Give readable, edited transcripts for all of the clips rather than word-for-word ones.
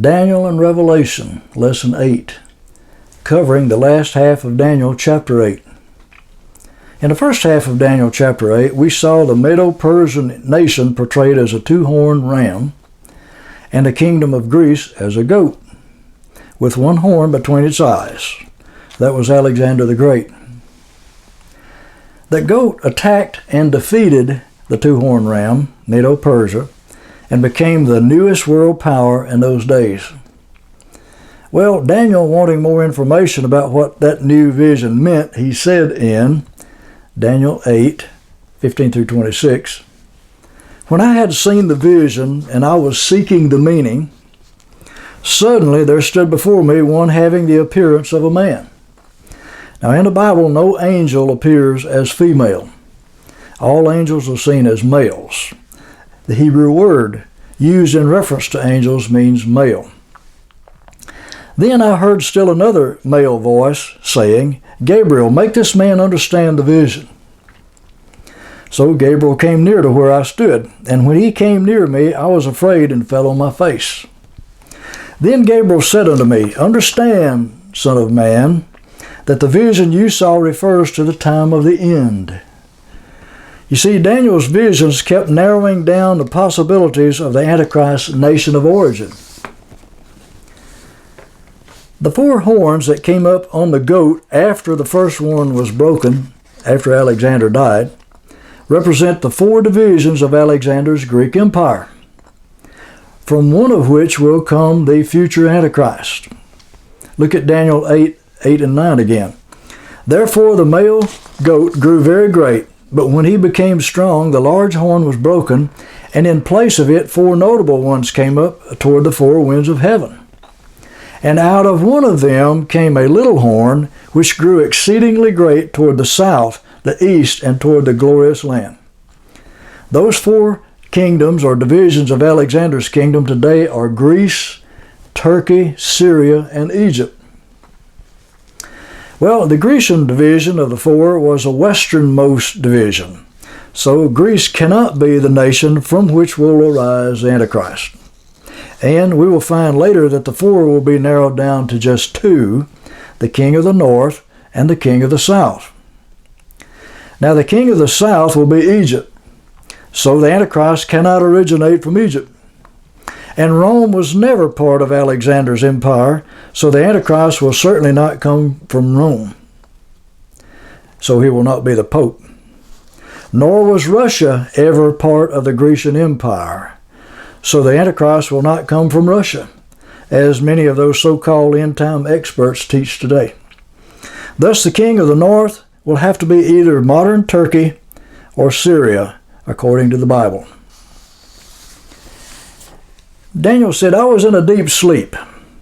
Daniel and Revelation, Lesson 8, covering the last half of Daniel chapter 8. In the first half of Daniel chapter 8, we saw the Medo-Persian nation portrayed as a two-horned ram and the kingdom of Greece as a goat with one horn between its eyes. That was Alexander the Great. The goat attacked and defeated the two-horned ram, Medo-Persia, and became the newest world power in those days. Well, Daniel, wanting more information about what that new vision meant, he said in Daniel 8, 15 through 26, "When I had seen the vision and I was seeking the meaning, suddenly there stood before me one having the appearance of a man." Now in the Bible, no angel appears as female. All angels are seen as males. The Hebrew word used in reference to angels means male. Then I heard still another male voice saying, "Gabriel, make this man understand the vision." So Gabriel came near to where I stood, and when he came near me, I was afraid and fell on my face. Then Gabriel said unto me, "Understand, Son of man, that the vision you saw refers to the time of the end." You see, Daniel's visions kept narrowing down the possibilities of the Antichrist nation of origin. The four horns that came up on the goat after the first one was broken, after Alexander died, represent the four divisions of Alexander's Greek Empire, from one of which will come the future Antichrist. Look at Daniel 8, 8 and 9 again. "Therefore the male goat grew very great, but when he became strong, the large horn was broken, and in place of it 4 notable ones came up toward the 4 winds of heaven. And out of one of them came a little horn, which grew exceedingly great toward the south, the east, and toward the glorious land." Those 4 kingdoms or divisions of Alexander's kingdom today are Greece, Turkey, Syria, and Egypt. Well, the Grecian division of the 4 was a westernmost division, so Greece cannot be the nation from which will arise the Antichrist. And we will find later that the 4 will be narrowed down to just 2, the king of the north and the king of the south. Now the king of the south will be Egypt, so the Antichrist cannot originate from Egypt. And Rome was never part of Alexander's empire, so the Antichrist will certainly not come from Rome. So he will not be the Pope. Nor was Russia ever part of the Grecian Empire, so the Antichrist will not come from Russia, as many of those so-called end-time experts teach today. Thus the king of the north will have to be either modern Turkey or Syria, according to the Bible. Daniel said, "I was in a deep sleep.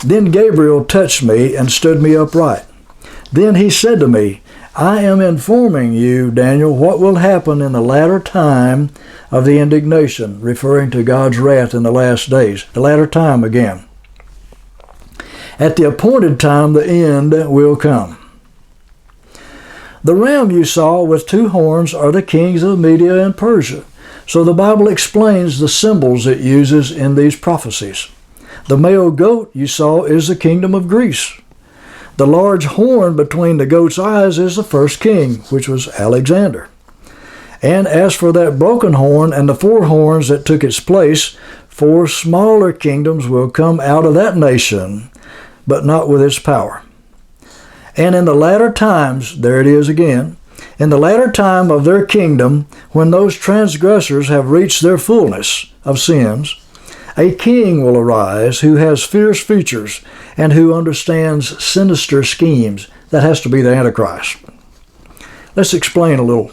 Then Gabriel touched me and stood me upright. Then he said to me, I am informing you, Daniel, what will happen in the latter time of the indignation," referring to God's wrath in the last days. The latter time again. "At the appointed time, the end will come. The ram you saw with 2 horns are the kings of Media and Persia." So the Bible explains the symbols it uses in these prophecies. The male goat you saw is the kingdom of Greece. The large horn between the goat's eyes is the first king, which was Alexander. And as for that broken horn and the 4 horns that took its place, 4 smaller kingdoms will come out of that nation, but not with its power. And in the latter times, there it is again, in the latter time of their kingdom, when those transgressors have reached their fullness of sins, a king will arise who has fierce features and who understands sinister schemes. That has to be the Antichrist. Let's explain a little.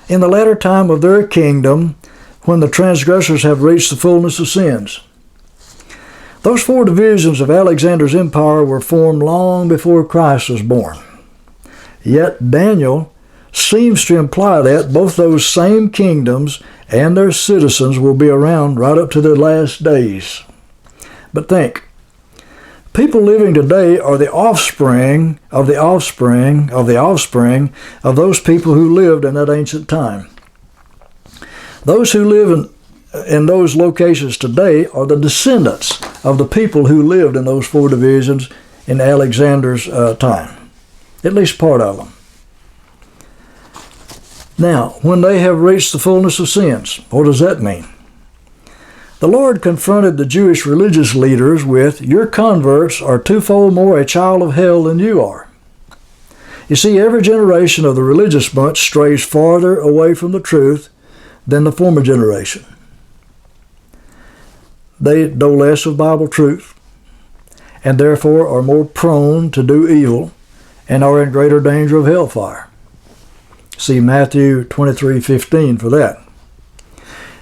In the latter time of their kingdom, when the transgressors have reached the fullness of sins. Those 4 divisions of Alexander's empire were formed long before Christ was born. Yet Daniel seems to imply that both those same kingdoms and their citizens will be around right up to the last days. But think, people living today are the offspring of the offspring of the offspring of those people who lived in that ancient time. Those who live in those locations today are the descendants of the people who lived in those 4 divisions in Alexander's time, at least part of them. Now, when they have reached the fullness of sins, what does that mean? The Lord confronted the Jewish religious leaders with, "Your converts are twofold more a child of hell than you are." You see, every generation of the religious bunch strays farther away from the truth than the former generation. They know less of Bible truth, and therefore are more prone to do evil and are in greater danger of hellfire. See Matthew 23:15 for that.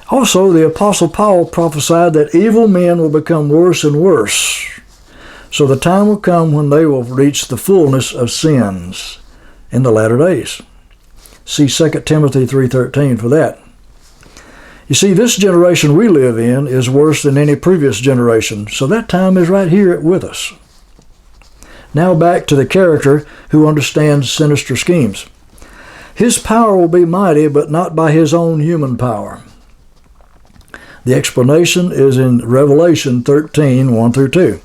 Also, the Apostle Paul prophesied that evil men will become worse and worse. So the time will come when they will reach the fullness of sins in the latter days. See 2 Timothy 3:13 for that. You see, this generation we live in is worse than any previous generation, so that time is right here with us. Now back to the character who understands sinister schemes. His power will be mighty, but not by his own human power. The explanation is in Revelation 13:1-2.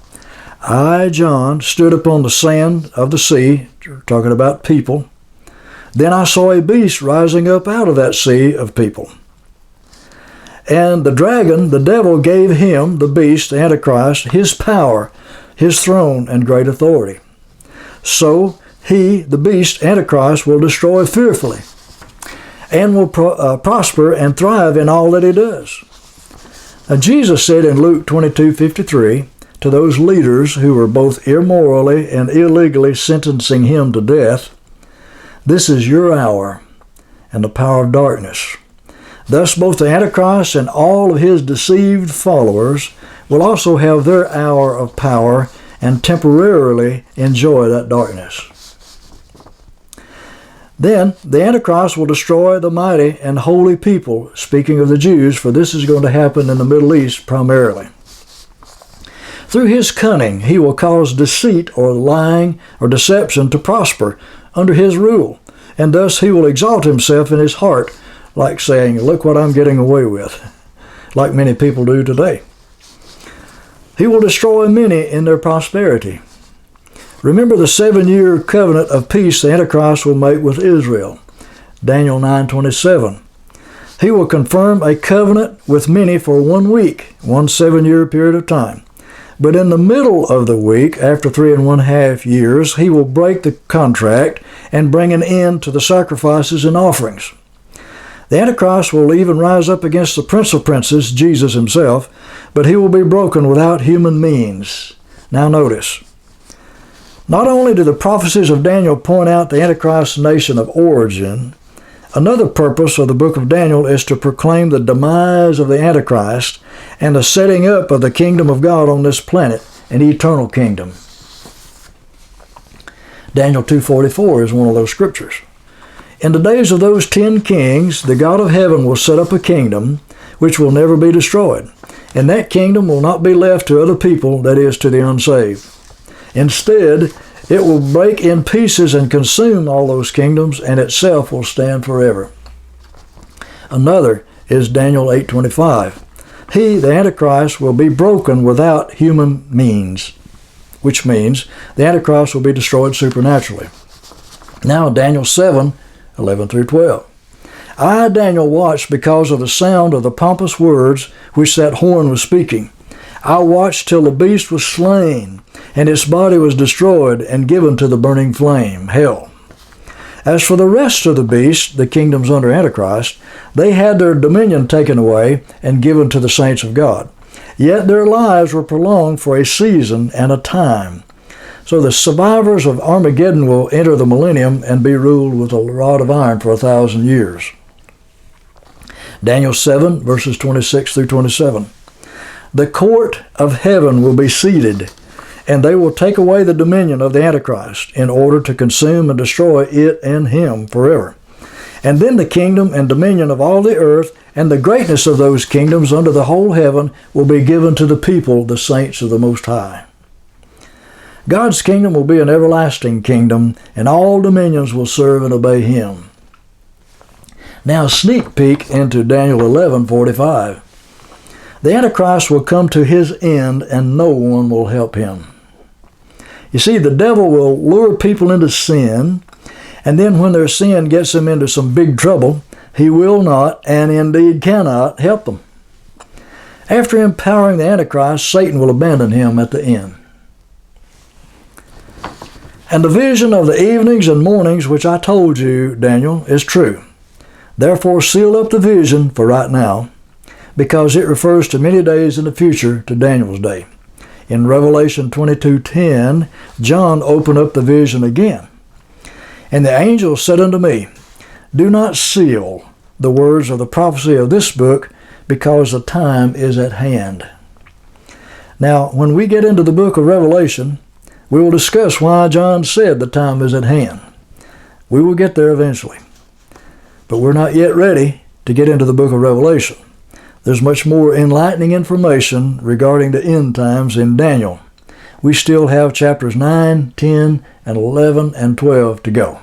I, John, stood upon the sand of the sea, talking about people. Then I saw a beast rising up out of that sea of people. And the dragon, the devil, gave him, the beast, the Antichrist, his power, his throne, and great authority. So he, the beast, Antichrist, will destroy fearfully and will prosper and thrive in all that he does. Now, Jesus said in Luke 22:53 to those leaders who were both immorally and illegally sentencing him to death, "This is your hour and the power of darkness." Thus both the Antichrist and all of his deceived followers will also have their hour of power and temporarily enjoy that darkness. Then the Antichrist will destroy the mighty and holy people, speaking of the Jews, for this is going to happen in the Middle East primarily. Through his cunning, he will cause deceit or lying or deception to prosper under his rule, and thus he will exalt himself in his heart, like saying, "Look what I'm getting away with," like many people do today. He will destroy many in their prosperity. Remember the 7-year covenant of peace the Antichrist will make with Israel. Daniel 9:27. He will confirm a covenant with many for 1 week, 1 7-year period of time. But in the middle of the week, after 3.5 years, he will break the contract and bring an end to the sacrifices and offerings. The Antichrist will even rise up against the Prince of Princes, Jesus himself, but he will be broken without human means. Now notice, not only do the prophecies of Daniel point out the Antichrist's nation of origin, another purpose of the book of Daniel is to proclaim the demise of the Antichrist and the setting up of the kingdom of God on this planet, an eternal kingdom. Daniel 2:44 is one of those scriptures. In the days of those 10 kings, the God of heaven will set up a kingdom which will never be destroyed, and that kingdom will not be left to other people, that is, to the unsaved. Instead, it will break in pieces and consume all those kingdoms, and itself will stand forever. Another is Daniel 8:25. He, the Antichrist, will be broken without human means, which means the Antichrist will be destroyed supernaturally. Now Daniel 7:11-12. I, Daniel, watched because of the sound of the pompous words which that horn was speaking. I watched till the beast was slain, and its body was destroyed and given to the burning flame, hell. As for the rest of the beasts, the kingdoms under Antichrist, they had their dominion taken away and given to the saints of God. Yet their lives were prolonged for a season and a time. So the survivors of Armageddon will enter the millennium and be ruled with a rod of iron for 1,000 years. Daniel 7:26-27. The court of heaven will be seated, and they will take away the dominion of the Antichrist in order to consume and destroy it and him forever. And then the kingdom and dominion of all the earth and the greatness of those kingdoms under the whole heaven will be given to the people, the saints of the Most High. God's kingdom will be an everlasting kingdom, and all dominions will serve and obey him. Now a sneak peek into Daniel 11:45. The Antichrist will come to his end and no one will help him. You see, the devil will lure people into sin, and then when their sin gets them into some big trouble, he will not, and indeed cannot, help them. After empowering the Antichrist, Satan will abandon him at the end. And the vision of the evenings and mornings, which I told you, Daniel, is true. Therefore, seal up the vision for right now, because it refers to many days in the future to Daniel's day. In Revelation 22:10, John opened up the vision again. And the angel said unto me, Do not seal the words of the prophecy of this book, because the time is at hand. Now, when we get into the book of Revelation, we will discuss why John said the time is at hand. We will get there eventually. But we're not yet ready to get into the book of Revelation. There's much more enlightening information regarding the end times in Daniel. We still have chapters 9, 10, and 11, and 12 to go.